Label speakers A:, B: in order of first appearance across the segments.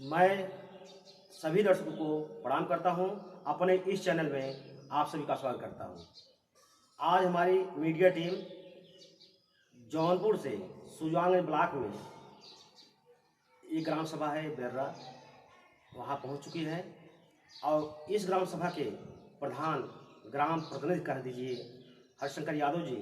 A: मैं सभी दर्शकों को प्रणाम करता हूं। अपने इस चैनल में आप सभी का स्वागत करता हूं। आज हमारी मीडिया टीम जौनपुर से सुजानगंज ब्लॉक में एक ग्राम सभा है बेर्रा, वहां पहुंच चुकी है और इस ग्राम सभा के प्रधान ग्राम प्रतिनिधि कह दीजिए हरिशंकर यादव जी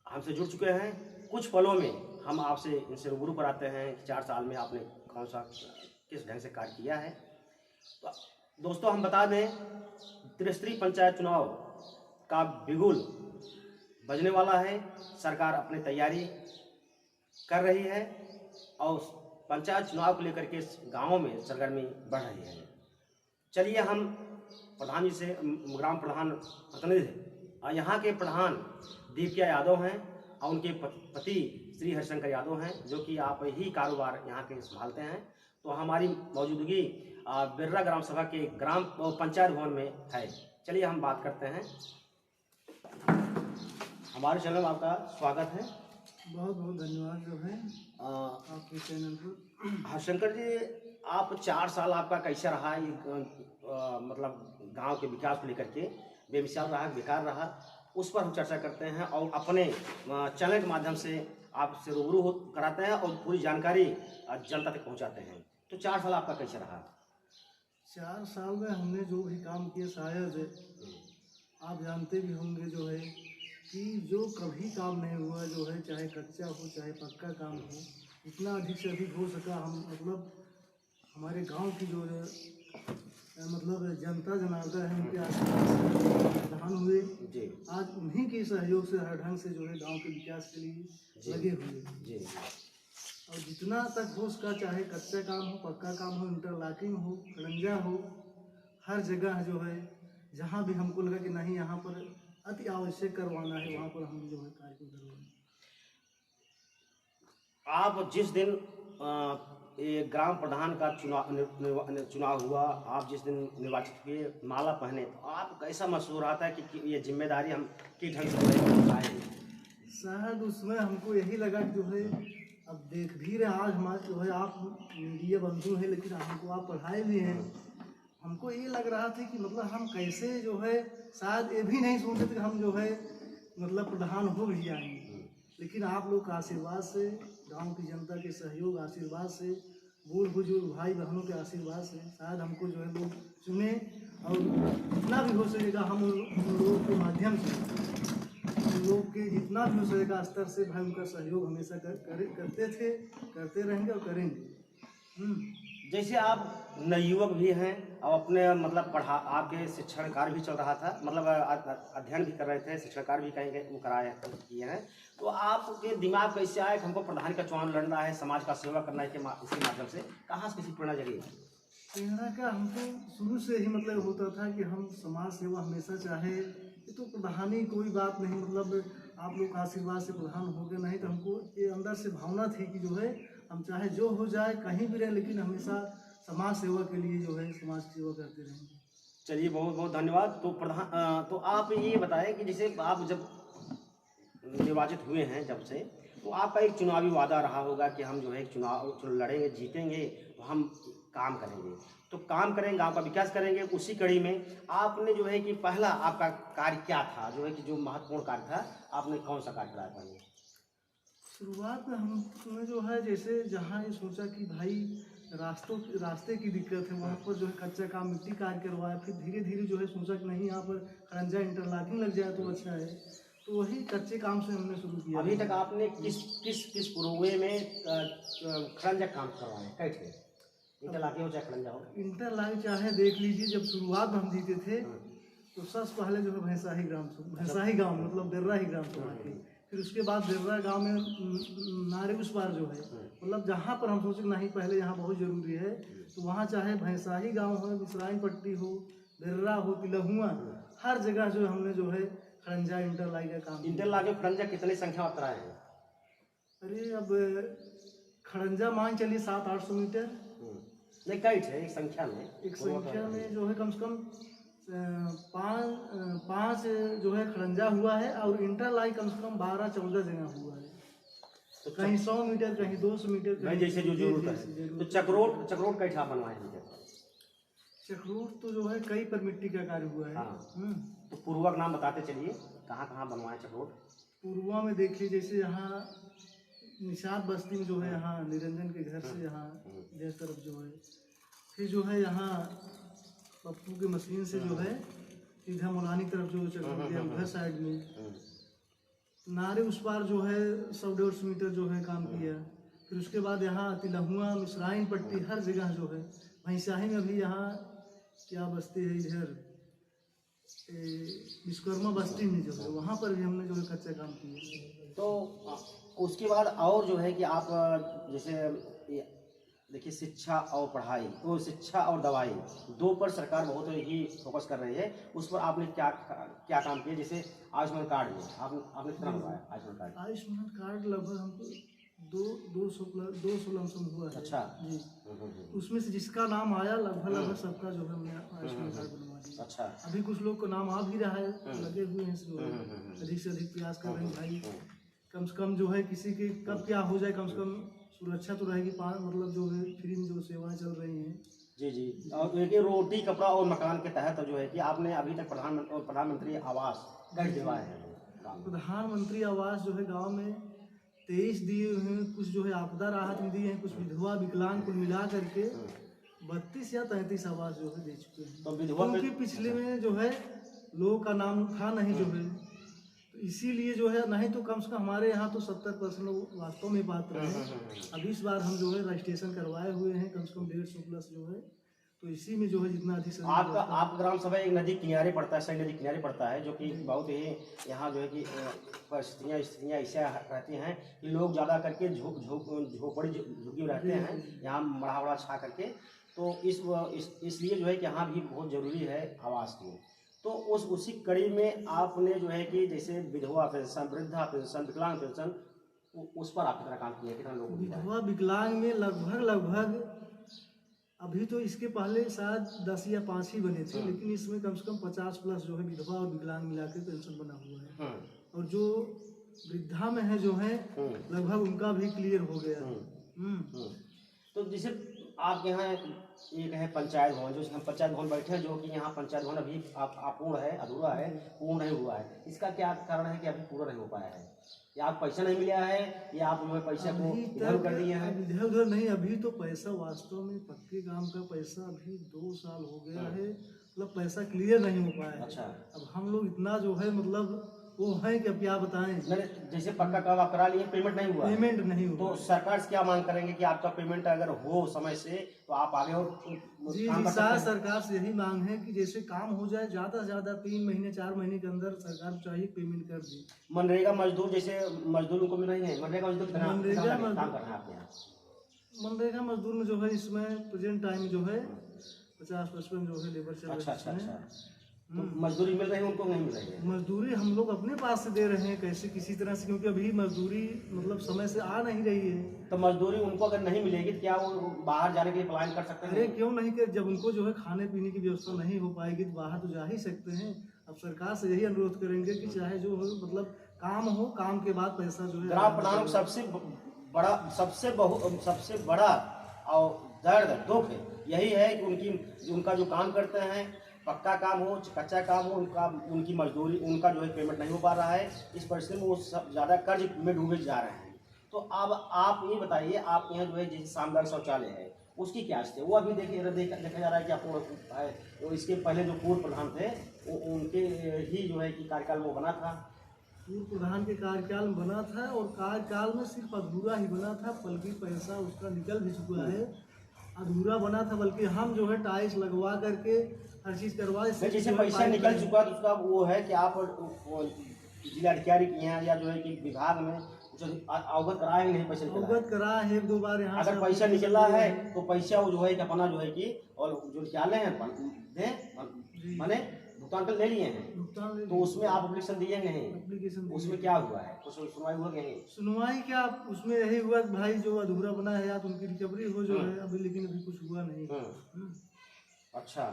A: हमसे जुड़ चुके हैं। कुछ पलों में हम आपसे इनसे रूबरू कराते हैं कि 4 साल में आपने कौन सा किस ढंग से कार्य किया है। तो दोस्तों हम बता दें, त्रिस्तरीय पंचायत चुनाव का बिगुल बजने वाला है। सरकार अपनी तैयारी कर रही है और पंचायत चुनाव को लेकर के गाँवों में सरगर्मी बढ़ रही है। चलिए हम प्रधान जी से, ग्राम प्रधान प्रतिनिधि यहाँ के प्रधान दीपिका यादव हैं और उनके पति श्री हरिशंकर यादव हैं, जो कि आप ही कारोबार यहाँ के संभालते हैं। तो हमारी मौजूदगी बेर्रा ग्राम सभा के ग्राम पंचायत भवन में है। चलिए हम बात करते हैं। हमारे चैनल में आपका स्वागत है।
B: बहुत बहुत धन्यवाद जो है आपके चैनल पर।
A: हरिशंकर जी, आप 4 साल आपका कैसा रहा मतलब गांव के विकास को लेकर के? बेमिसाल रहा, बेकार रहा, उस पर हम चर्चा करते हैं और अपने चैनल के माध्यम से आपसे रूबरू कराते हैं और पूरी जानकारी जनता तक पहुंचाते हैं। तो 4 साल आपका कैसा रहा?
B: 4 साल में हमने जो भी काम किए, शायद आप जानते भी होंगे जो है कि जो कभी काम नहीं हुआ जो है, चाहे कच्चा हो चाहे पक्का काम हो, इतना अधिक से अधिक हो सका हम मतलब हमारे गांव की जो मतलब जनता जनार्दन है उनके आशीर्वाद प्रधान हुए
A: जी।
B: आज उन्हीं के सहयोग से हर ढंग से जो है गांव के विकास के लिए लगे हुए
A: जी।
B: और जितना तक हो उसका, चाहे कच्चा काम हो पक्का काम हो, इंटरलॉकिंग हो, खड़ंजा हो, हर जगह जो है जहाँ भी हमको लगा कि नहीं यहाँ पर अति आवश्यक करवाना है, वहाँ पर हम जो है कार्य को करवाएं।
A: आप जिस दिन ये ग्राम प्रधान का चुनाव हुआ, आप जिस दिन निर्वाचित हुए, माला पहने, तो आप कैसा महसूस हो रहा था कि ये जिम्मेदारी हम किस ढंग से निभाएंगे?
B: शायद उसमें हमको यही लगा कि जो है अब देख भी रहे आज हमारे जो है आप मीडिया बंधु हैं, लेकिन हमको आप पढ़ाए भी हैं। हमको ये लग रहा था कि मतलब हम कैसे जो है शायद ये भी नहीं सोचते थे कि हम जो है मतलब प्रधान हो भी जाएंगे, लेकिन आप लोग का आशीर्वाद से, गांव की जनता के सहयोग आशीर्वाद से, बूढ़ बुजुर्ग भाई बहनों के आशीर्वाद से शायद हमको जो है लोग चुने और जितना भी हो सकेगा हम उन लोगों के माध्यम से, उन लोग के जितना भी हो सकेगा स्तर से भाई उनका सहयोग हमेशा करते थे, करते रहेंगे और करेंगे।
A: जैसे आप नवयुवक भी हैं और अपने मतलब आपके शिक्षण कार्य भी चल रहा था, मतलब अध्ययन भी कर रहे थे, शिक्षण कार्य भी कहीं कराए किए हैं, तो आपके दिमाग कैसे आया कि हमको प्रधान का चुनाव लड़ना है, समाज का सेवा करना है? इसके माध्यम से कहाँ से किसी प्रेरणा जगी?
B: प्रेरणा का हमको शुरू से ही मतलब होता था कि हम समाज सेवा हमेशा चाहे, ये तो प्रधानी कोई बात नहीं, मतलब आप लोग का आशीर्वाद से प्रधान हो गए, नहीं तो हमको ये अंदर से भावना थी कि जो है हम चाहे जो हो जाए कहीं भी रहे, लेकिन हमेशा समाज सेवा के लिए जो है समाज सेवा करते रहेंगे।
A: चलिए बहुत बहुत धन्यवाद। तो प्रधान, तो आप ये बताएं कि जैसे आप जब निर्वाचित हुए हैं जब से, तो आपका एक चुनावी वादा रहा होगा कि हम जो है चुनाव लड़ेंगे, जीतेंगे, तो हम काम करेंगे, तो काम करेंगे, गांव का विकास करेंगे। उसी कड़ी में आपने जो है कि पहला आपका कार्य क्या था, जो है कि जो महत्वपूर्ण कार्य था, आपने कौन सा कार्य कराया पहले?
B: शुरुआत में हमने जो है जैसे जहाँ ये सोचा कि भाई रास्ते की दिक्कत है, वहाँ पर जो है कच्चा काम मिट्टी कार्य करवाया, फिर धीरे धीरे जो है सोचा कि नहीं यहाँ पर खरंजा इंटरलॉकिंग लग जाए तो अच्छा है, तो वही कच्चे काम से हमने शुरू किया।
A: अभी तक आपने किस प्रोग्राम में खरंजा काम करवाए? कैसे इंटरलॉकिंग हो चाहे खरंजा हो?
B: इंटरलॉकिंग चाहे देख लीजिए, जब शुरुआत में हम जीते थे तो सबसे पहले जो है भैंसाही गाँव मतलब बेर्रा ही ग्राम सभा की, फिर उसके बाद बेर्रा गांव में नारे उस पार जो है मतलब जहाँ पर हम सोचे नहीं पहले यहाँ बहुत जरूरी है, तो वहाँ चाहे भैंसाही गांव हो, मिसराइन पट्टी हो, बेर्रा हो, तिलहुआ, हर जगह जो हमने जो है खरंजा इंटरलॉकिंग का काम।
A: इंटरलॉकिंग खरंजा कितनी संख्या में कराए हैं? अरे
B: अब खरंजा मान चलिए 700-800 मीटर
A: नहीं, कई थे एक संख्या में
B: जो है कम से कम 5 जो है खरंजा हुआ है और इंटरलॉकिंग कम से कम 12-14 जगह हुआ है। कहीं 100 मीटर, कहीं 200 मीटर,
A: भाई जैसे जो जरूरत है। तो चक्रोट कैठा बनवाए हैं?
B: चक्रोट तो जो है कई पर मिट्टी का कार्य हुआ है।
A: हाँ। तो पूर्वा का नाम बताते चलिए, कहाँ कहाँ बनवाए चक्रोट?
B: पूर्वा में देखिए, जैसे यहाँ निषाद बस्ती में जो है, यहाँ निरंजन के घर से यहाँ इधर तरफ जो है, फिर जो है यहाँ पप्पू की मशीन से जो है सीधा मुलानी तरफ जो चक्रोट है उधर साइड में। नारे उस पार जो है 100-150 मीटर जो है काम किया। फिर उसके बाद यहाँ तिलहुआ, मिश्राइन पट्टी, हर जगह जो है। भैंसाही में भी यहाँ क्या बस्ती है इधर, विश्वकर्मा बस्ती में जो है, वहाँ पर भी हमने जो है कच्चा काम किया।
A: तो उसके बाद और जो है कि आप जैसे देखिए शिक्षा और पढ़ाई, तो शिक्षा और दवाई दो पर सरकार बहुत ही फोकस कर रही है। उस पर आपने क्या क्या काम किया? जैसे आयुष्मान कार्ड में आपने कितना बनवाया आयुष्मान कार्ड?
B: आयुष्मान कार्ड लगभग हमको 200 लमसम हुआ है।
A: अच्छा
B: जी। उसमें से जिसका नाम आया लगभग सबका जो है हमने आयुष्मान कार्ड बनवा दिया।
A: अच्छा।
B: अभी कुछ लोग को नाम आ भी रहा है, लगे हुए हैं जो है, अधिक से अधिक प्रयास कर रहे हैं भाई, कम से कम जो है किसी की कब क्या हो जाए, कम से कम सुरक्षा तो रहेगी। मतलब जो है फ्री में जो सेवाएं चल रही हैं।
A: जी जी। और एक रोटी कपड़ा और मकान के तहत जो है कि आपने अभी तक प्रधानमंत्री आवास कैसे दिलवाए हैं?
B: प्रधानमंत्री आवास जो है गांव में 23 दिए हुए हैं, कुछ जो है आपदा राहत में दिए हैं, कुछ विधवा विकलांग को मिला करके 32 या 33 आवास जो है दे चुके हैं।
A: तो विधवा
B: क्योंकि पिछले में जो है लोगों का नाम था नहीं जो है, तो इसीलिए जो है, नहीं तो कम से कम हमारे यहाँ तो 70% लोग वास्तव में पात्र हैं। अब इस बार हम जो है रजिस्ट्रेशन करवाए हुए हैं कम से कम 150 प्लस जो है, तो इसी में जो है जितना अधिक से
A: आप ग्राम सभा एक नदी किनारे पड़ता है, सही नदी किनारे पड़ता है, जो कि बहुत ही यहाँ जो है कि परिस्थितियाँ ऐसा रहती हैं कि लोग ज़्यादा करके झोपड़ी झुकी रहते हैं यहाँ मड़ा वड़ा छा करके। तो इसलिए जो है कि यहाँ भी बहुत ज़रूरी है आवास की। तो उसी कड़ी में आपने जो है कि जैसे विधवा पेंशन, वृद्धा पेंशन, विकलांग पेंशन, उस पर आप कितना काम किया, कितना लोग?
B: विधवा विकलांग में लगभग अभी तो इसके पहले शायद 10 या 5 ही बने थे, लेकिन इसमें कम से कम 50 प्लस जो है विधवा और विकलांग मिलाकर पेंशन बना हुआ है। और जो वृद्धा में है जो है लगभग उनका भी क्लियर हो गया।
A: तो जैसे आपके यहाँ एक है पंचायत भवन, जो हम पंचायत भवन बैठे हैं, जो कि यहाँ पंचायत भवन अभी अपूर्ण है, अधूरा है, पूर्ण नहीं हुआ है। इसका क्या कारण है कि अभी पूरा नहीं हो पाया है? या आप पैसा नहीं मिला है, या आप पैसा को इधर कर दिए हैं?
B: इधर उधर नहीं, अभी तो पैसा वास्तव में पक्के काम का पैसा अभी 2 साल हो गया है, मतलब पैसा क्लियर नहीं हो पाया है।
A: अच्छा।
B: अब हम लोग इतना जो है मतलब वो है कि अब क्या बताएं।
A: जैसे पक्का काम आप करा लिए, पेमेंट नहीं हुआ,
B: पेमेंट नहीं हुआ,
A: तो सरकार से क्या मांग करेंगे कि आपका पेमेंट अगर हो समय से तो आप आगे और
B: जी सरकार से यही मांग है कि जैसे काम हो जाए, ज़्यादा से ज़्यादा 3 महीने 4 महीने के अंदर सरकार चाहिए पेमेंट कर दी।
A: मनरेगा मजदूर, जैसे मजदूर को मिल रही है, मनरेगा मजदूर काम कर रहे हैं आपके यहाँ?
B: मनरेगा मजदूर में जो है इसमें प्रेजेंट टाइम जो है 50-55 जो है लेबर चल रही है।
A: अच्छा। तो मजदूरी मिल रही है, उनको नहीं मिल रही है?
B: मजदूरी हम लोग अपने पास से दे रहे हैं, कैसे किसी तरह से, क्योंकि अभी मजदूरी मतलब समय से आ नहीं रही है।
A: तो मजदूरी उनको अगर नहीं मिलेगी तो क्या वो बाहर जाने के लिए पलायन कर सकते हैं?
B: अरे क्यों नहीं, कर जब उनको जो है खाने पीने की व्यवस्था नहीं हो पाएगी तो बाहर तो जा ही सकते हैं। अब सरकार से यही अनुरोध करेंगे कि चाहे जो हो मतलब काम हो, काम के बाद पैसा जो है।
A: ग्राम प्रधान को सबसे बड़ा और दर्द दुख यही है कि उनका जो काम करते हैं, पक्का काम हो कच्चा काम हो, उनकी मजदूरी, उनका जो है पेमेंट नहीं हो पा रहा है। इस परिस्थिति में वो सब ज़्यादा कर्ज में डूबे जा रहे हैं। तो अब आप ये बताइए, आप यहाँ जो है जैसे सामुदायिक शौचालय है उसकी क्या स्थिति है? वो अभी देखा जा रहा है कि अपूर्ण है। तो इसके पहले जो पूर्व प्रधान थे उनके ही जो है कि कार्यकाल में बना था।
B: पूर्व प्रधान के कार्यकाल में बना था, और कार्यकाल में सिर्फ अधूरा ही बना था, बल्कि पैसा उसका निकल भी चुका है। अधूरा बना था, बल्कि हम जो है टाइल्स लगवा करके हर चीज़ करवा।
A: जैसे पैसा निकल चुका तो उसका वो है कि आप जिलाधिकारी के यहाँ या जो है कि विभाग में अवगत कराए नहीं, पैसा
B: अवगत कराए है 1-2 बार यहाँ।
A: अगर पैसा निकल रहा है तो पैसा वो जो है कि अपना जो है कि और जो निकाले हैं माने भुगतान कर ले लिए हैं, तो उसमें आप एप्लीकेशन दिए नहीं? एप्लीकेशन उसमें क्या हुआ है? कुछ सुनवाई हुआ नहीं?
B: सुनवाई क्या, उसमें यही हुआ कि भाई जो अधूरा बना है या तो उनकी रिकवरी हो जो है अभी, लेकिन अभी कुछ हुआ नहीं।
A: अच्छा।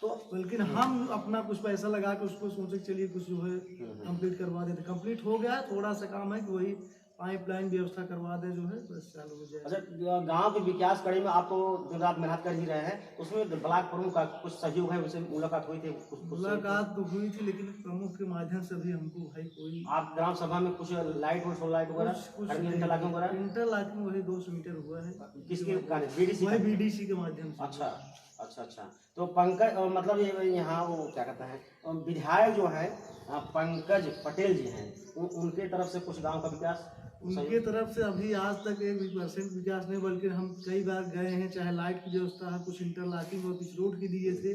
A: तो
B: लेकिन हम अपना कुछ पैसा लगा के उसको सोचे चलिए कुछ जो है कंप्लीट करवा देते। कंप्लीट हो गया, थोड़ा सा काम है कि वही पाइपलाइन व्यवस्था करवा दे, जो है बस चालू हो जाए।
A: अच्छा, गांव के विकास कड़ी में आप तो दिन रात मेहनत कर ही रहे हैं, उसमें ब्लॉक प्रमुख का कुछ सहयोग है, उनसे मुलाकात हुई थी? कुछ
B: मुलाकात तो हुई थी, लेकिन प्रमुख के माध्यम से भी हमको भाई कोई
A: आप ग्राम सभा में कुछ लाइट वगैरह इंटरलॉकिंग वगैरह?
B: इंटरलॉकिंग वही 200 मीटर हुआ है।
A: किसके बीडीसी?
B: वही बीडीसी के माध्यम से।
A: अच्छा अच्छा अच्छा। तो पंकज मतलब ये यहाँ वो क्या कहते हैं, विधायक जो है पंकज पटेल जी हैं, उनके तरफ से कुछ गांव का विकास?
B: उनके तरफ से अभी आज तक 1% विकास नहीं, बल्कि हम कई बार गए हैं, चाहे लाइट की व्यवस्था है, कुछ इंटरलॉकिंग और कुछ रोड की दिए थे।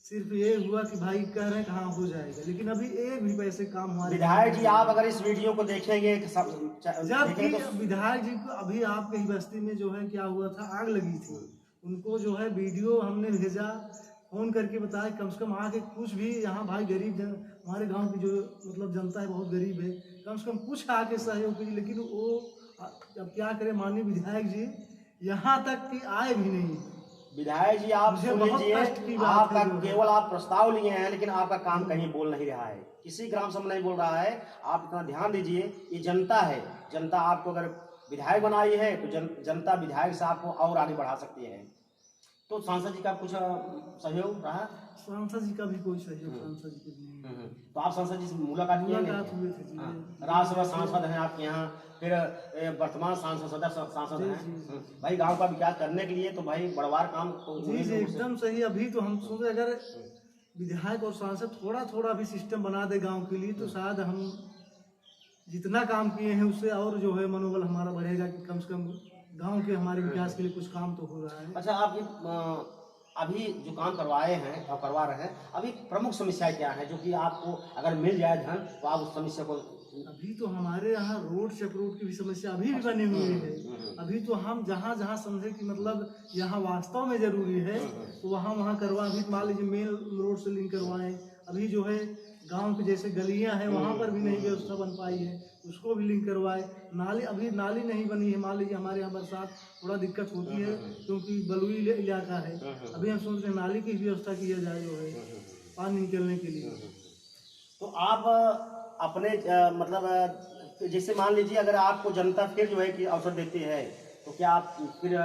B: सिर्फ ये हुआ कि भाई कह रहे हैं कहाँ हो जाएगा, लेकिन अभी एक भी पैसे काम हमारे।
A: विधायक जी, आप अगर इस वीडियो को देखेंगे
B: जबकि विधायक जी को अभी आपके ही बस्ती में जो है क्या हुआ था, आग लगी थी, उनको जो है वीडियो हमने भेजा, फोन करके बताया कम से कम आके कुछ भी, यहाँ भाई गरीब हमारे गांव की जो मतलब जनता है बहुत गरीब है, कम से कम कुछ आके सहयोग कीजिए। लेकिन वो अब क्या करें, माननीय विधायक जी यहाँ तक कि आए भी नहीं।
A: विधायक जी आप सुन लीजिए, आपका केवल आप प्रस्ताव लिए हैं, लेकिन आपका काम कहीं बोल नहीं रहा है, किसी ग्राम सभा नहीं बोल रहा है। आप इतना ध्यान दीजिए, ये जनता है, जनता आपको अगर विधायक बनाई है तो जनता विधायक से आपको और आगे बढ़ा सकती है। तो सांसद जी का कुछ सहयोग रहा?
B: सांसद जी का भी कोई सहयोग सांसद जी को नहीं।
A: तो आप सांसद जी से मुलाकात हुई थी? राज्यसभा सांसद हैं आपके यहाँ, फिर वर्तमान सांसद हैं भाई, गांव का विकास करने के लिए तो भाई बड़वार काम तो
B: जी एकदम सही। अभी तो हम सोच रहे अगर विधायक और सांसद थोड़ा थोड़ा भी सिस्टम बना दे गांव के लिए, तो शायद हम जितना काम किए हैं उससे और जो है मनोबल हमारा बढ़ेगा कि कम से कम गांव के हमारे विकास के लिए कुछ काम तो हो रहा है।
A: अच्छा, आप ये अभी जो काम करवाए हैं और करवा रहे हैं, अभी प्रमुख समस्याएं क्या है जो कि आपको अगर मिल जाए धन तो आप उस समस्या को?
B: अभी तो हमारे यहाँ रोड चक्रोड की भी समस्या अभी भी बनी हुई है। अभी तो हम जहाँ जहाँ समझे कि मतलब यहाँ वास्तव में जरूरी है तो वहाँ करवा। अभी मान लीजिए मेन रोड से लिंक करवाएं, अभी जो है गांव के जैसे गलियां हैं वहाँ पर भी नहीं व्यवस्था बन पाई है, उसको भी लिंक करवाए। नाली, अभी नाली नहीं बनी है, मान लीजिए हमारे यहाँ बरसात थोड़ा दिक्कत होती है क्योंकि बलुई इलाका है। अभी हम सोच रहे हैं नाली की व्यवस्था किया जाए जो है पानी निकलने के लिए।
A: तो आप अपने मतलब जैसे मान लीजिए अगर आपको जनता फिर जो है कि अवसर देती है तो क्या आप फिर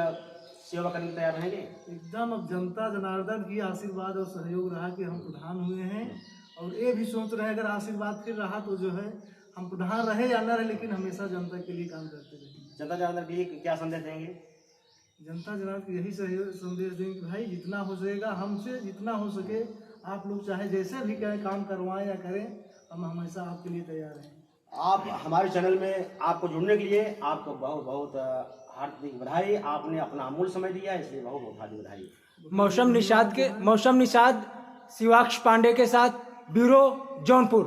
A: सेवा करने तैयार रहेंगे?
B: एकदम। अब जनता जनार्दन की आशीर्वाद और सहयोग रहा कि हम प्रधान हुए हैं, और ये भी सोच रहे हैं अगर आशीर्वाद फिर रहा तो जो है हम प्रधान रहे या न रहे, लेकिन हमेशा जनता के लिए काम करते रहेंगे।
A: जनता जनार्दन के लिए क्या संदेश देंगे?
B: जनता जनार्दन को यही संदेश देंगे कि भाई जितना हो सकेगा, हमसे जितना हो सके आप लोग चाहे जैसे भी काम करवाएं या करें, हम हमेशा आपके लिए तैयार हैं।
A: आप हमारे चैनल में आपको जुड़ने के लिए आपको बहुत बहुत हार्दिक बधाई। आपने अपना अमूल्य समय दिया, इसलिए बहुत बहुत हार्दिक बधाई।
C: मौसम निषाद शिवाक्ष पांडे के साथ, ब्यूरो जौनपुर।